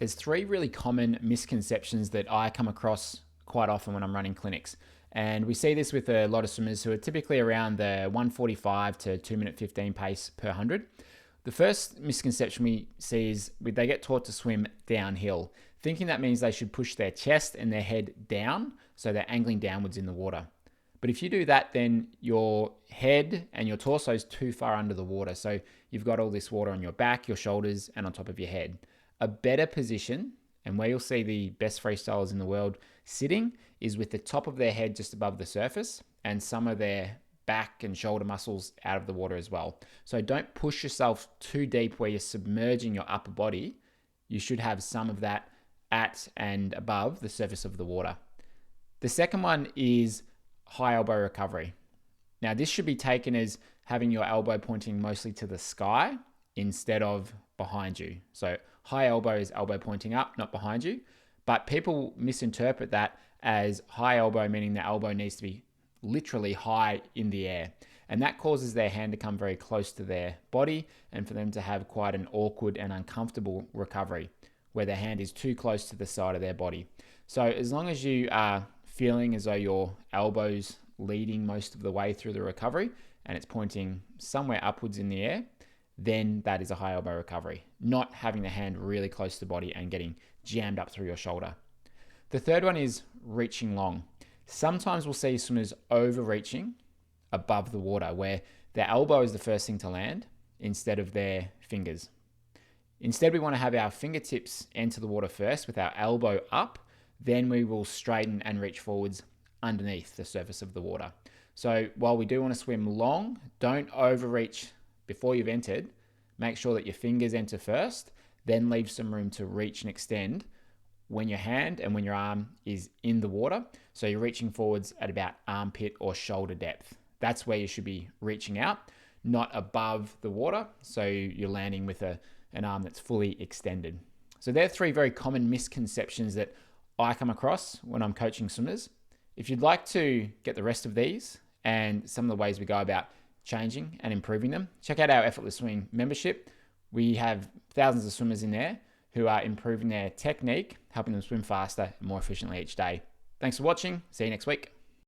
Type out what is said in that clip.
There's three really common misconceptions that I come across quite often when I'm running clinics. And we see this with a lot of swimmers who are typically around the 1:45 to 2:15 pace per 100. The first misconception we see is they get taught to swim downhill, thinking that means they should push their chest and their head down, so they're angling downwards in the water. But if you do that, then your head and your torso is too far under the water. So you've got all this water on your back, your shoulders, and on top of your head. A better position, and where you'll see the best freestylers in the world sitting, is with the top of their head just above the surface and some of their back and shoulder muscles out of the water as well. So don't push yourself too deep where you're submerging your upper body. You should have some of that at and above the surface of the water. The second one is high elbow recovery. Now, this should be taken as having your elbow pointing mostly to the sky instead of behind you. So high elbow is elbow pointing up, not behind you. But people misinterpret that as high elbow, meaning the elbow needs to be literally high in the air. And that causes their hand to come very close to their body and for them to have quite an awkward and uncomfortable recovery where their hand is too close to the side of their body. So as long as you are feeling as though your elbow's leading most of the way through the recovery and it's pointing somewhere upwards in the air, then that is a high elbow recovery, not having the hand really close to the body and getting jammed up through your shoulder. The third one is reaching long. Sometimes we'll see swimmers overreaching above the water where their elbow is the first thing to land instead of their fingers. Instead, we want to have our fingertips enter the water first with our elbow up, then we will straighten and reach forwards underneath the surface of the water. So while we do want to swim long, don't overreach before you've entered. Make sure that your fingers enter first, then leave some room to reach and extend when your hand and when your arm is in the water. So you're reaching forwards at about armpit or shoulder depth. That's where you should be reaching out, not above the water. So you're landing with an arm that's fully extended. So there are three very common misconceptions that I come across when I'm coaching swimmers. If you'd like to get the rest of these and some of the ways we go about changing and improving them, check out our Effortless Swimming membership. We have thousands of swimmers in there who are improving their technique, helping them swim faster and more efficiently each day. Thanks for watching. See you next week.